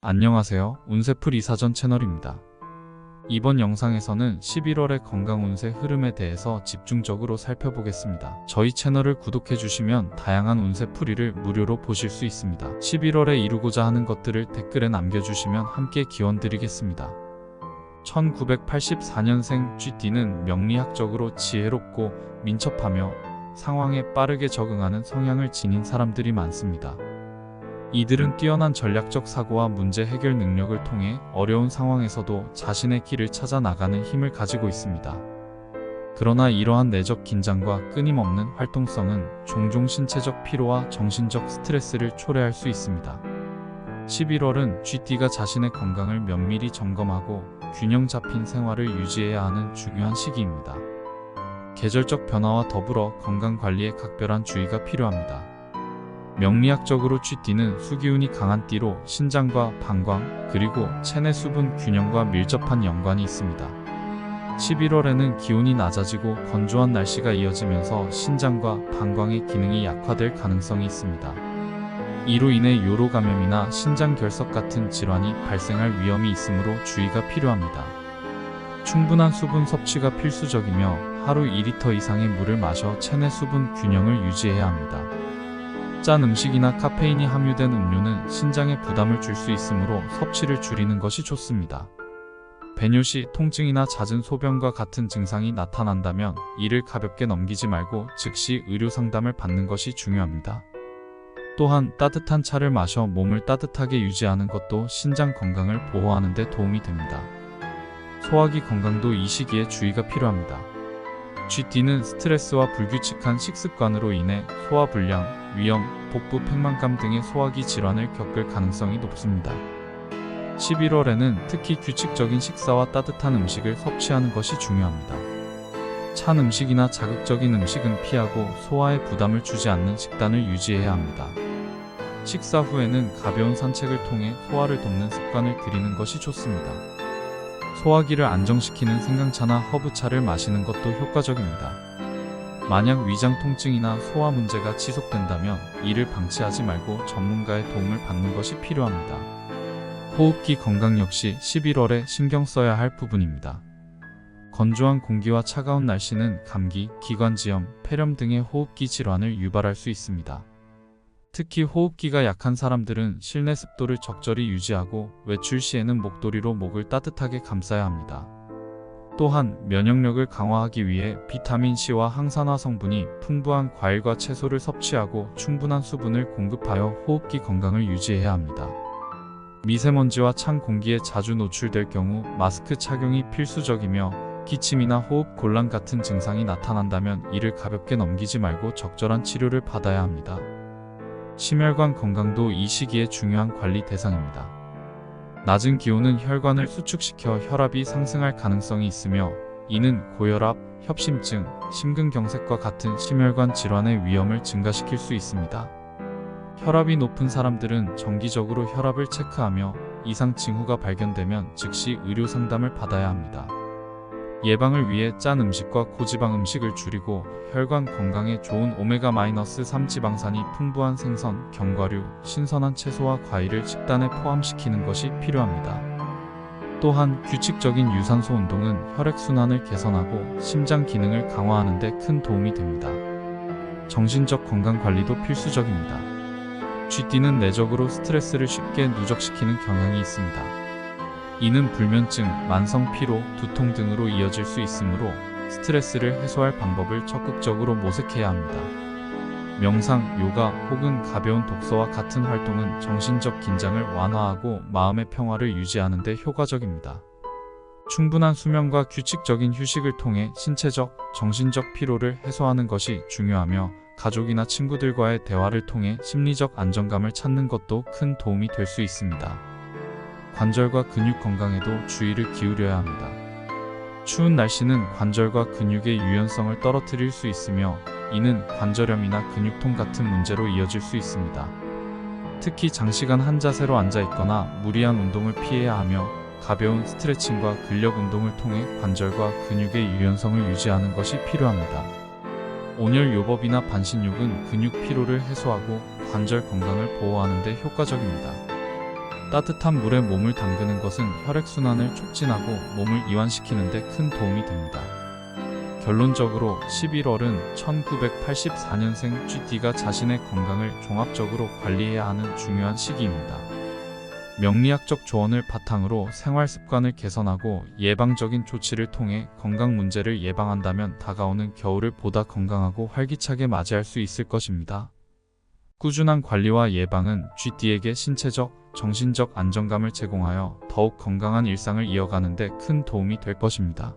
안녕하세요. 운세풀 이사전 채널입니다. 이번 영상에서는 11월의 건강 운세 흐름에 대해서 집중적으로 살펴보겠습니다. 저희 채널을 구독해주시면 다양한 운세풀이를 무료로 보실 수 있습니다. 11월에 이루고자 하는 것들을 댓글에 남겨주시면 함께 기원드리겠습니다. 1984년생 GD는 명리학적으로 지혜롭고 민첩하며 상황에 빠르게 적응하는 성향을 지닌 사람들이 많습니다. 이들은 뛰어난 전략적 사고와 문제 해결 능력을 통해 어려운 상황에서도 자신의 길을 찾아 나가는 힘을 가지고 있습니다. 그러나 이러한 내적 긴장과 끊임없는 활동성은 종종 신체적 피로와 정신적 스트레스를 초래할 수 있습니다. 11월은 GD가 자신의 건강을 면밀히 점검하고 균형 잡힌 생활을 유지해야 하는 중요한 시기입니다. 계절적 변화와 더불어 건강관리에 각별한 주의가 필요합니다. 명리학적으로 GD는 수기운이 강한 띠로 신장과 방광, 그리고 체내 수분 균형과 밀접한 연관이 있습니다. 11월에는 기온이 낮아지고 건조한 날씨가 이어지면서 신장과 방광의 기능이 약화될 가능성이 있습니다. 이로 인해 요로 감염이나 신장 결석 같은 질환이 발생할 위험이 있으므로 주의가 필요합니다. 충분한 수분 섭취가 필수적이며 하루 2리터 이상의 물을 마셔 체내 수분 균형을 유지해야 합니다. 짠 음식이나 카페인이 함유된 음료는 신장에 부담을 줄 수 있으므로 섭취를 줄이는 것이 좋습니다. 배뇨 시 통증이나 잦은 소변과 같은 증상이 나타난다면 이를 가볍게 넘기지 말고 즉시 의료 상담을 받는 것이 중요합니다. 또한 따뜻한 차를 마셔 몸을 따뜻하게 유지하는 것도 신장 건강을 보호하는 데 도움이 됩니다. 소화기 건강도 이 시기에 주의가 필요합니다. GD는 스트레스와 불규칙한 식습관으로 인해 소화불량, 위염, 복부 팽만감 등의 소화기 질환을 겪을 가능성이 높습니다. 11월에는 특히 규칙적인 식사와 따뜻한 음식을 섭취하는 것이 중요합니다. 찬 음식이나 자극적인 음식은 피하고 소화에 부담을 주지 않는 식단을 유지해야 합니다. 식사 후에는 가벼운 산책을 통해 소화를 돕는 습관을 들이는 것이 좋습니다. 소화기를 안정시키는 생강차나 허브차를 마시는 것도 효과적입니다. 만약 위장 통증이나 소화 문제가 지속된다면 이를 방치하지 말고 전문가의 도움을 받는 것이 필요합니다. 호흡기 건강 역시 11월에 신경 써야 할 부분입니다. 건조한 공기와 차가운 날씨는 감기, 기관지염, 폐렴 등의 호흡기 질환을 유발할 수 있습니다. 특히 호흡기가 약한 사람들은 실내 습도를 적절히 유지하고 외출 시에는 목도리로 목을 따뜻하게 감싸야 합니다. 또한 면역력을 강화하기 위해 비타민C와 항산화 성분이 풍부한 과일과 채소를 섭취하고 충분한 수분을 공급하여 호흡기 건강을 유지해야 합니다. 미세먼지와 찬 공기에 자주 노출될 경우 마스크 착용이 필수적이며 기침이나 호흡 곤란 같은 증상이 나타난다면 이를 가볍게 넘기지 말고 적절한 치료를 받아야 합니다. 심혈관 건강도 이 시기에 중요한 관리 대상입니다. 낮은 기온은 혈관을 수축시켜 혈압이 상승할 가능성이 있으며 이는 고혈압, 협심증, 심근경색과 같은 심혈관 질환의 위험을 증가시킬 수 있습니다. 혈압이 높은 사람들은 정기적으로 혈압을 체크하며 이상 징후가 발견되면 즉시 의료 상담을 받아야 합니다. 예방을 위해 짠 음식과 고지방 음식을 줄이고 혈관 건강에 좋은 오메가-3 지방산이 풍부한 생선, 견과류, 신선한 채소와 과일을 식단에 포함시키는 것이 필요합니다. 또한 규칙적인 유산소 운동은 혈액순환을 개선하고 심장 기능을 강화하는 데 큰 도움이 됩니다. 정신적 건강 관리도 필수적입니다. GD는 내적으로 스트레스를 쉽게 누적시키는 경향이 있습니다. 이는 불면증, 만성 피로, 두통 등으로 이어질 수 있으므로 스트레스를 해소할 방법을 적극적으로 모색해야 합니다. 명상, 요가 혹은 가벼운 독서와 같은 활동은 정신적 긴장을 완화하고 마음의 평화를 유지하는 데 효과적입니다. 충분한 수면과 규칙적인 휴식을 통해 신체적, 정신적 피로를 해소하는 것이 중요하며 가족이나 친구들과의 대화를 통해 심리적 안정감을 찾는 것도 큰 도움이 될 수 있습니다. 관절과 근육 건강에도 주의를 기울여야 합니다. 추운 날씨는 관절과 근육의 유연성을 떨어뜨릴 수 있으며 이는 관절염이나 근육통 같은 문제로 이어질 수 있습니다. 특히 장시간 한 자세로 앉아 있거나 무리한 운동을 피해야 하며 가벼운 스트레칭과 근력 운동을 통해 관절과 근육의 유연성을 유지하는 것이 필요합니다. 온열 요법이나 반신욕은 근육 피로를 해소하고 관절 건강을 보호하는 데 효과적입니다. 따뜻한 물에 몸을 담그는 것은 혈액순환을 촉진하고 몸을 이완시키는 데 큰 도움이 됩니다. 결론적으로 11월은 1984년생 GD가 자신의 건강을 종합적으로 관리해야 하는 중요한 시기입니다. 명리학적 조언을 바탕으로 생활 습관을 개선하고 예방적인 조치를 통해 건강 문제를 예방한다면 다가오는 겨울을 보다 건강하고 활기차게 맞이할 수 있을 것입니다. 꾸준한 관리와 예방은 GD에게 신체적, 정신적 안정감을 제공하여 더욱 건강한 일상을 이어가는 데 큰 도움이 될 것입니다.